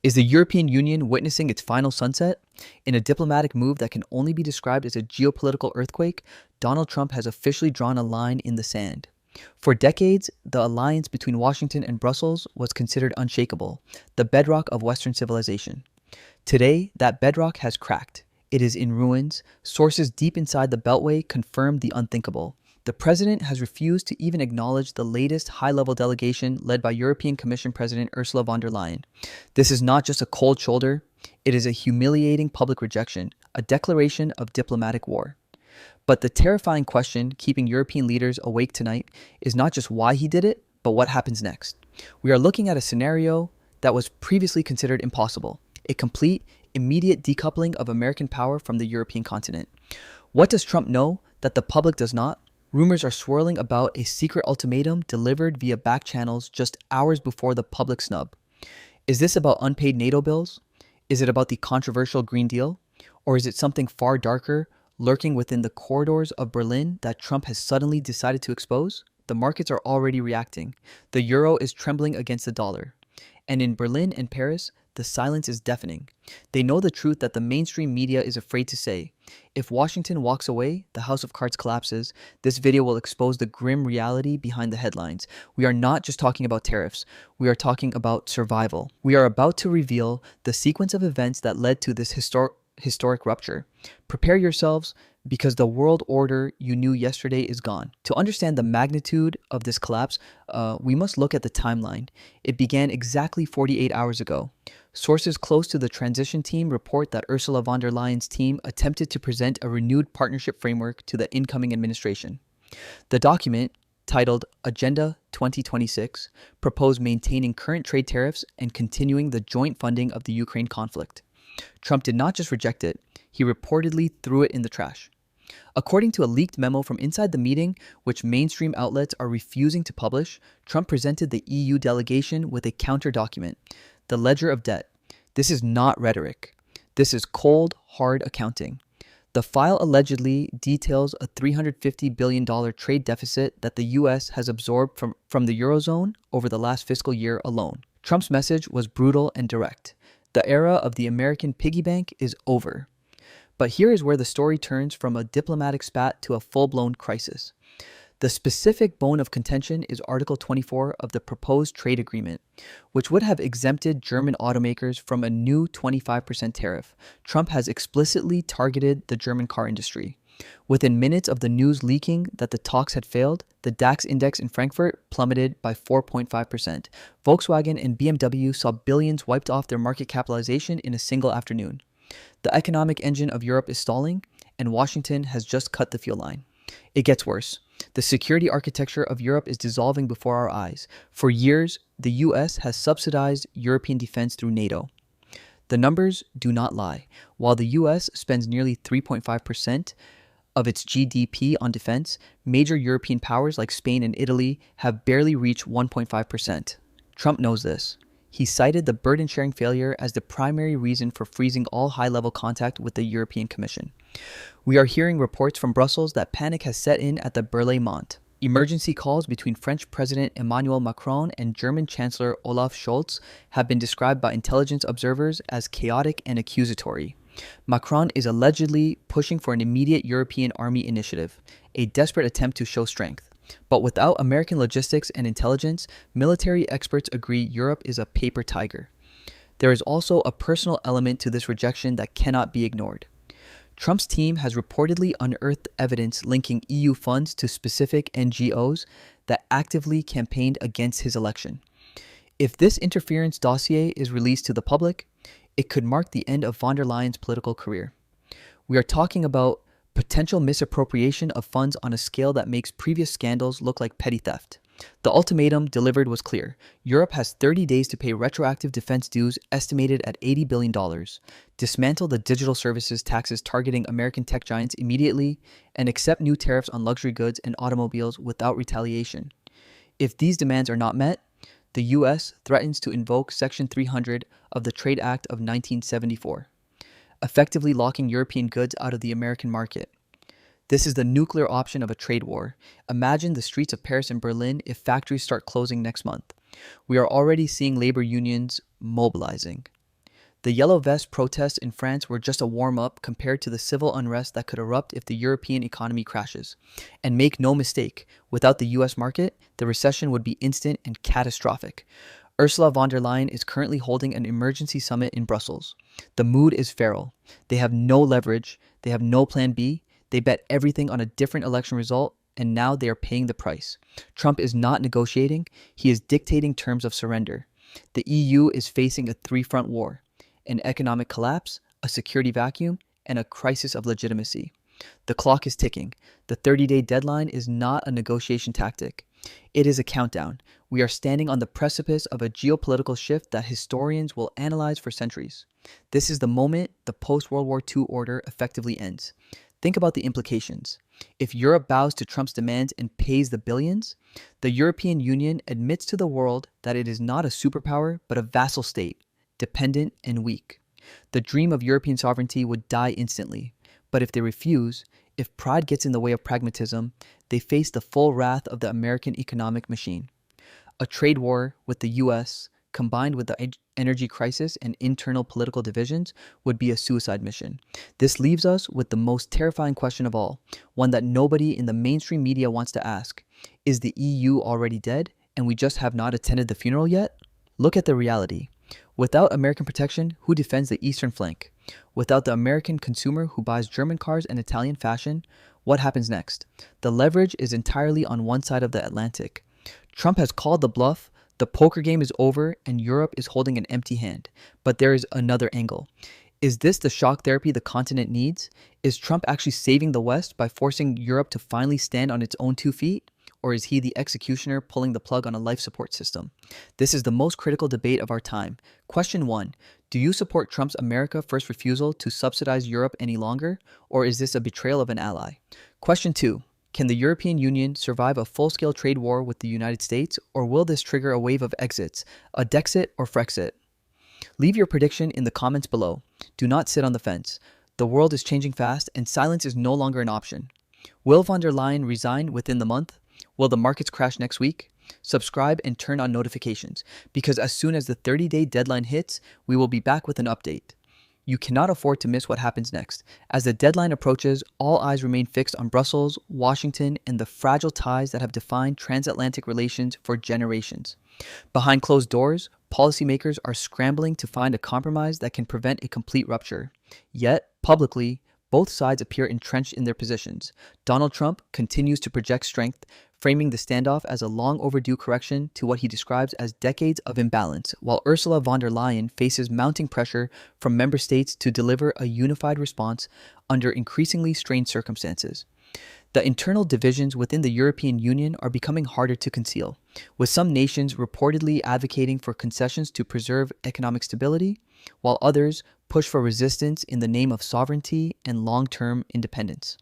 Is the European Union witnessing its final sunset? In a diplomatic move that can only be described as a geopolitical earthquake, Donald Trump has officially drawn a line in the sand. For decades, the alliance between Washington and Brussels was considered unshakable, the bedrock of Western civilization. Today, that bedrock has cracked. It is in ruins. Sources deep inside the Beltway confirm the unthinkable. The president has refused to even acknowledge the latest high-level delegation led by European Commission President Ursula von der Leyen. This is not just a cold shoulder, it is a humiliating public rejection, a declaration of diplomatic war. But the terrifying question keeping European leaders awake tonight is not just why he did it, but what happens next. We are looking at a scenario that was previously considered impossible, a complete, immediate decoupling of American power from the European continent. What does Trump know that the public does not? Rumors are swirling about a secret ultimatum delivered via back channels just hours before the public snub. Is this about unpaid NATO bills? Is it about the controversial Green Deal? Or is it something far darker, lurking within the corridors of Berlin that Trump has suddenly decided to expose? The markets are already reacting. The euro is trembling against the dollar. And in Berlin and Paris, the silence is deafening. They know the truth that the mainstream media is afraid to say. If Washington walks away, the house of cards collapses. This video will expose the grim reality behind the headlines. We are not just talking about tariffs. We are talking about survival. We are about to reveal the sequence of events that led to this historic rupture. Prepare yourselves, because the world order you knew yesterday is gone. To understand the magnitude of this collapse, we must look at the timeline. It began exactly 48 hours ago. Sources close to the transition team report that Ursula von der Leyen's team attempted to present a renewed partnership framework to the incoming administration. The document, titled Agenda 2026, proposed maintaining current trade tariffs and continuing the joint funding of the Ukraine conflict. Trump did not just reject it, he reportedly threw it in the trash. According to a leaked memo from inside the meeting, which mainstream outlets are refusing to publish, Trump presented the EU delegation with a counter document, the Ledger of Debt. This is not rhetoric. This is cold, hard accounting. The file allegedly details a $350 billion trade deficit that the U.S. has absorbed from the Eurozone over the last fiscal year alone. Trump's message was brutal and direct. The era of the American piggy bank is over. But here is where the story turns from a diplomatic spat to a full-blown crisis. The specific bone of contention is Article 24 of the proposed trade agreement, which would have exempted German automakers from a new 25% tariff. Trump has explicitly targeted the German car industry. Within minutes of the news leaking that the talks had failed, the DAX index in Frankfurt plummeted by 4.5%. Volkswagen and BMW saw billions wiped off their market capitalization in a single afternoon. The economic engine of Europe is stalling, and Washington has just cut the fuel line. It gets worse. The security architecture of Europe is dissolving before our eyes. For years, the US has subsidized European defense through NATO. The numbers do not lie. While the US spends nearly 3.5% of its GDP on defense, major European powers like Spain and Italy have barely reached 1.5%. Trump knows this. He cited the burden-sharing failure as the primary reason for freezing all high-level contact with the European Commission. We are hearing reports from Brussels that panic has set in at the Berlaymont Mont. Emergency calls between French President Emmanuel Macron and German Chancellor Olaf Scholz have been described by intelligence observers as chaotic and accusatory. Macron is allegedly pushing for an immediate European army initiative, a desperate attempt to show strength. But without American logistics and intelligence, military experts agree Europe is a paper tiger. There is also a personal element to this rejection that cannot be ignored. Trump's team has reportedly unearthed evidence linking EU funds to specific NGOs that actively campaigned against his election. If this interference dossier is released to the public, it could mark the end of von der Leyen's political career. We are talking about potential misappropriation of funds on a scale that makes previous scandals look like petty theft. The ultimatum delivered was clear. Europe has 30 days to pay retroactive defense dues estimated at $80 billion, dismantle the digital services taxes targeting American tech giants immediately, and accept new tariffs on luxury goods and automobiles without retaliation. If these demands are not met, the U.S. threatens to invoke Section 300 of the Trade Act of 1974. Effectively locking European goods out of the American market. This is the nuclear option of a trade war. Imagine the streets of Paris and Berlin if factories start closing next month. We are already seeing labor unions mobilizing. The Yellow Vest protests in France were just a warm up compared to the civil unrest that could erupt if the European economy crashes. And make no mistake, without the US market, the recession would be instant and catastrophic. Ursula von der Leyen is currently holding an emergency summit in Brussels. The mood is feral. They have no leverage, they have no plan B, they bet everything on a different election result, and now they are paying the price. Trump is not negotiating, he is dictating terms of surrender. The EU is facing a three-front war: an economic collapse, a security vacuum, and a crisis of legitimacy. The clock is ticking. The 30-day deadline is not a negotiation tactic. It is a countdown. We are standing on the precipice of a geopolitical shift that historians will analyze for centuries. This is the moment the post-World War II order effectively ends. Think about the implications. If Europe bows to Trump's demands and pays the billions, the European Union admits to the world that it is not a superpower but a vassal state, dependent and weak. The dream of European sovereignty would die instantly. But if they refuse, if pride gets in the way of pragmatism, they face the full wrath of the American economic machine. A trade war with the US, combined with the energy crisis and internal political divisions, would be a suicide mission. This leaves us with the most terrifying question of all, one that nobody in the mainstream media wants to ask. Is the EU already dead, and we just have not attended the funeral yet? Look at the reality. Without American protection, who defends the eastern flank? Without the American consumer who buys German cars and Italian fashion, what happens next? The leverage is entirely on one side of the Atlantic. Trump has called the bluff, the poker game is over, and Europe is holding an empty hand. But there is another angle. Is this the shock therapy the continent needs? Is Trump actually saving the West by forcing Europe to finally stand on its own 2 feet? Or is he the executioner pulling the plug on a life support system? This is the most critical debate of our time. Question 1. Do you support Trump's America First refusal to subsidize Europe any longer? Or is this a betrayal of an ally? Question 2. Can the European Union survive a full-scale trade war with the United States? Or will this trigger a wave of exits, a Dexit or Frexit? Leave your prediction in the comments below. Do not sit on the fence. The world is changing fast and silence is no longer an option. Will von der Leyen resign within the month? Will the markets crash next week? Subscribe and turn on notifications, because as soon as the 30-day deadline hits, we will be back with an update. You cannot afford to miss what happens next. As the deadline approaches, all eyes remain fixed on Brussels, Washington, and the fragile ties that have defined transatlantic relations for generations. Behind closed doors, policymakers are scrambling to find a compromise that can prevent a complete rupture. Yet, publicly, both sides appear entrenched in their positions. Donald Trump continues to project strength, framing the standoff as a long overdue correction to what he describes as decades of imbalance, while Ursula von der Leyen faces mounting pressure from member states to deliver a unified response under increasingly strained circumstances. The internal divisions within the European Union are becoming harder to conceal, with some nations reportedly advocating for concessions to preserve economic stability, while others push for resistance in the name of sovereignty and long-term independence.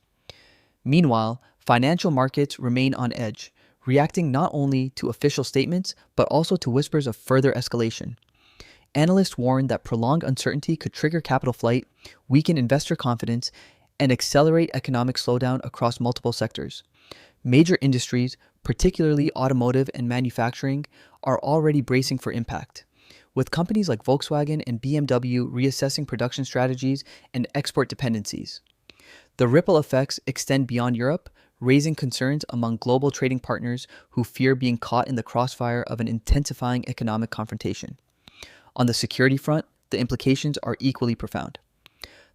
Meanwhile, financial markets remain on edge, reacting not only to official statements, but also to whispers of further escalation. Analysts warn that prolonged uncertainty could trigger capital flight, weaken investor confidence, and accelerate economic slowdown across multiple sectors. Major industries, particularly automotive and manufacturing, are already bracing for impact, with companies like Volkswagen and BMW reassessing production strategies and export dependencies. The ripple effects extend beyond Europe, raising concerns among global trading partners who fear being caught in the crossfire of an intensifying economic confrontation. On the security front, the implications are equally profound.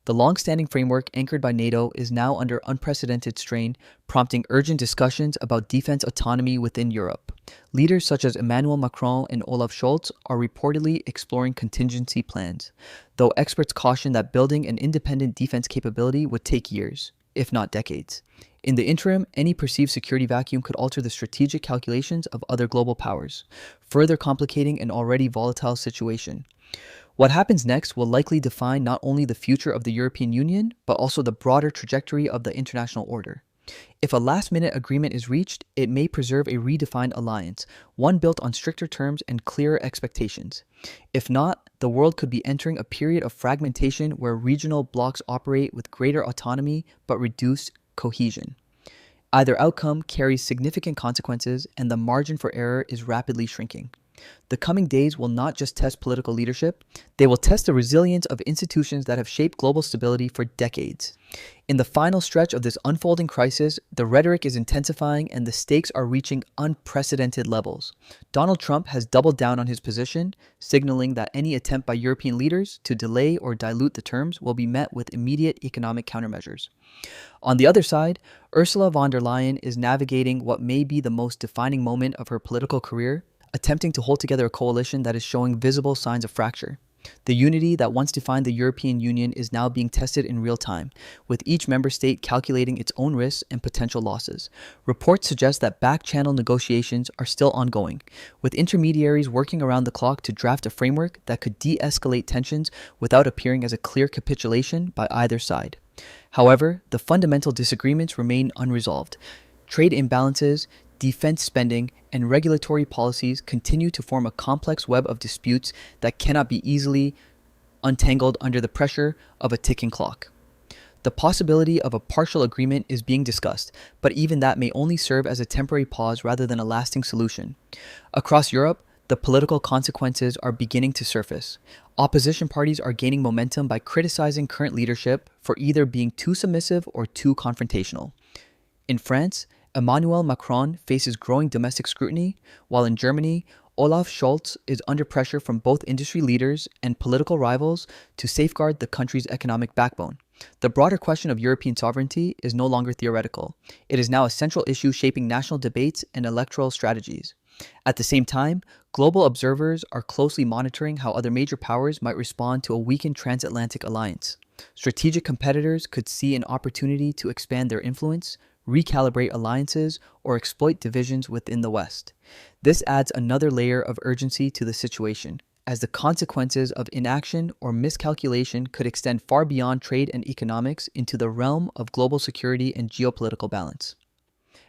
The long-standing framework anchored by NATO is now under unprecedented strain, prompting urgent discussions about defense autonomy within Europe. Leaders such as Emmanuel Macron and Olaf Scholz are reportedly exploring contingency plans, though experts caution that building an independent defense capability would take years, if not decades. In the interim, any perceived security vacuum could alter the strategic calculations of other global powers, further complicating an already volatile situation. What happens next will likely define not only the future of the European Union, but also the broader trajectory of the international order. If a last-minute agreement is reached, it may preserve a redefined alliance, one built on stricter terms and clearer expectations. If not, the world could be entering a period of fragmentation where regional blocs operate with greater autonomy but reduced cohesion. Either outcome carries significant consequences, and the margin for error is rapidly shrinking. The coming days will not just test political leadership, they will test the resilience of institutions that have shaped global stability for decades. In the final stretch of this unfolding crisis, the rhetoric is intensifying and the stakes are reaching unprecedented levels. Donald Trump has doubled down on his position, signaling that any attempt by European leaders to delay or dilute the terms will be met with immediate economic countermeasures. On the other side, Ursula von der Leyen is navigating what may be the most defining moment of her political career, attempting to hold together a coalition that is showing visible signs of fracture. The unity that once defined the European Union is now being tested in real time, with each member state calculating its own risks and potential losses. Reports suggest that back-channel negotiations are still ongoing, with intermediaries working around the clock to draft a framework that could de-escalate tensions without appearing as a clear capitulation by either side. However, the fundamental disagreements remain unresolved. Trade imbalances, defense spending, and regulatory policies continue to form a complex web of disputes that cannot be easily untangled under the pressure of a ticking clock. The possibility of a partial agreement is being discussed, but even that may only serve as a temporary pause rather than a lasting solution. Across Europe, the political consequences are beginning to surface. Opposition parties are gaining momentum by criticizing current leadership for either being too submissive or too confrontational. In France, Emmanuel Macron faces growing domestic scrutiny, while in Germany, Olaf Scholz is under pressure from both industry leaders and political rivals to safeguard the country's economic backbone. The broader question of European sovereignty is no longer theoretical. It is now a central issue shaping national debates and electoral strategies. At the same time, global observers are closely monitoring how other major powers might respond to a weakened transatlantic alliance. Strategic competitors could see an opportunity to expand their influence, recalibrate alliances, or exploit divisions within the West. This adds another layer of urgency to the situation, as the consequences of inaction or miscalculation could extend far beyond trade and economics into the realm of global security and geopolitical balance.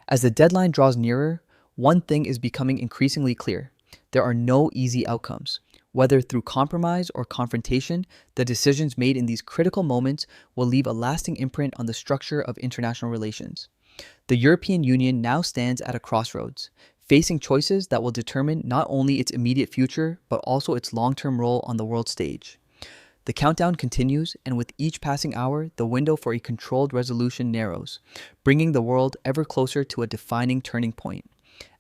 As the deadline draws nearer, one thing is becoming increasingly clear. There are no easy outcomes. Whether through compromise or confrontation, the decisions made in these critical moments will leave a lasting imprint on the structure of international relations. The European Union now stands at a crossroads, facing choices that will determine not only its immediate future, but also its long-term role on the world stage. The countdown continues, and with each passing hour, the window for a controlled resolution narrows, bringing the world ever closer to a defining turning point.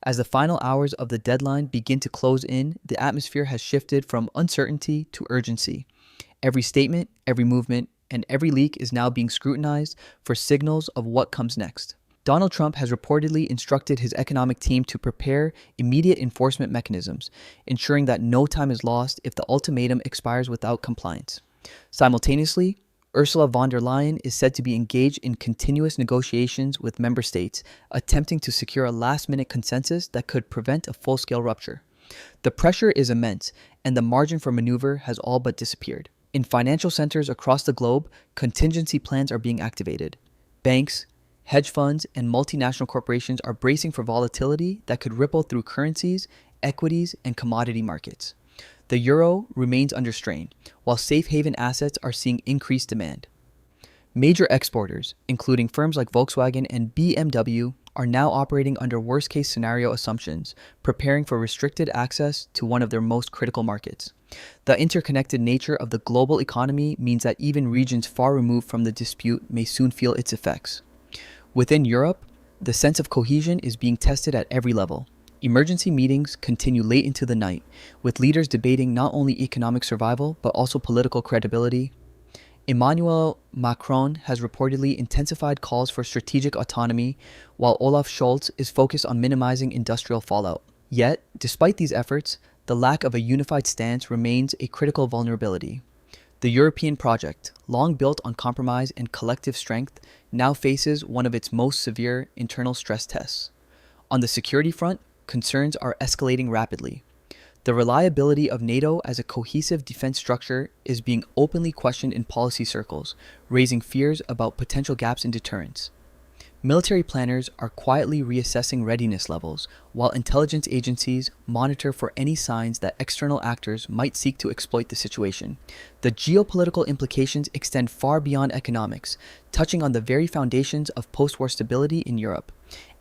As the final hours of the deadline begin to close in, the atmosphere has shifted from uncertainty to urgency. Every statement, every movement, and every leak is now being scrutinized for signals of what comes next. Donald Trump has reportedly instructed his economic team to prepare immediate enforcement mechanisms, ensuring that no time is lost if the ultimatum expires without compliance. Simultaneously, Ursula von der Leyen is said to be engaged in continuous negotiations with member states, attempting to secure a last-minute consensus that could prevent a full-scale rupture. The pressure is immense, and the margin for maneuver has all but disappeared. In financial centers across the globe, contingency plans are being activated. Banks, hedge funds, and multinational corporations are bracing for volatility that could ripple through currencies, equities, and commodity markets. The euro remains under strain, while safe haven assets are seeing increased demand. Major exporters, including firms like Volkswagen and BMW, are now operating under worst-case scenario assumptions, preparing for restricted access to one of their most critical markets. The interconnected nature of the global economy means that even regions far removed from the dispute may soon feel its effects. Within Europe, the sense of cohesion is being tested at every level. Emergency meetings continue late into the night, with leaders debating not only economic survival but also political credibility. Emmanuel Macron has reportedly intensified calls for strategic autonomy, while Olaf Scholz is focused on minimizing industrial fallout. Yet, despite these efforts, the lack of a unified stance remains a critical vulnerability. The European project, long built on compromise and collective strength, now faces one of its most severe internal stress tests. On the security front, concerns are escalating rapidly. The reliability of NATO as a cohesive defense structure is being openly questioned in policy circles, raising fears about potential gaps in deterrence. Military planners are quietly reassessing readiness levels, while intelligence agencies monitor for any signs that external actors might seek to exploit the situation. The geopolitical implications extend far beyond economics, touching on the very foundations of post-war stability in Europe.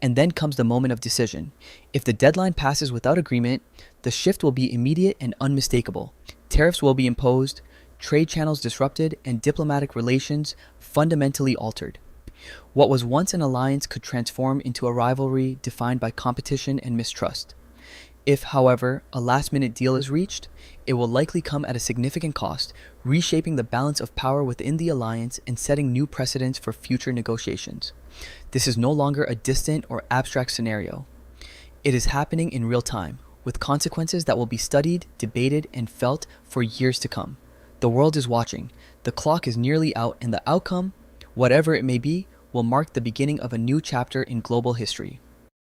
And then comes the moment of decision. If the deadline passes without agreement, the shift will be immediate and unmistakable. Tariffs will be imposed, trade channels disrupted, and diplomatic relations fundamentally altered. What was once an alliance could transform into a rivalry defined by competition and mistrust. If, however, a last-minute deal is reached, it will likely come at a significant cost, reshaping the balance of power within the alliance and setting new precedents for future negotiations. This is no longer a distant or abstract scenario. It is happening in real time, with consequences that will be studied, debated, and felt for years to come. The world is watching, the clock is nearly out, and the outcome, whatever it may be, will mark the beginning of a new chapter in global history.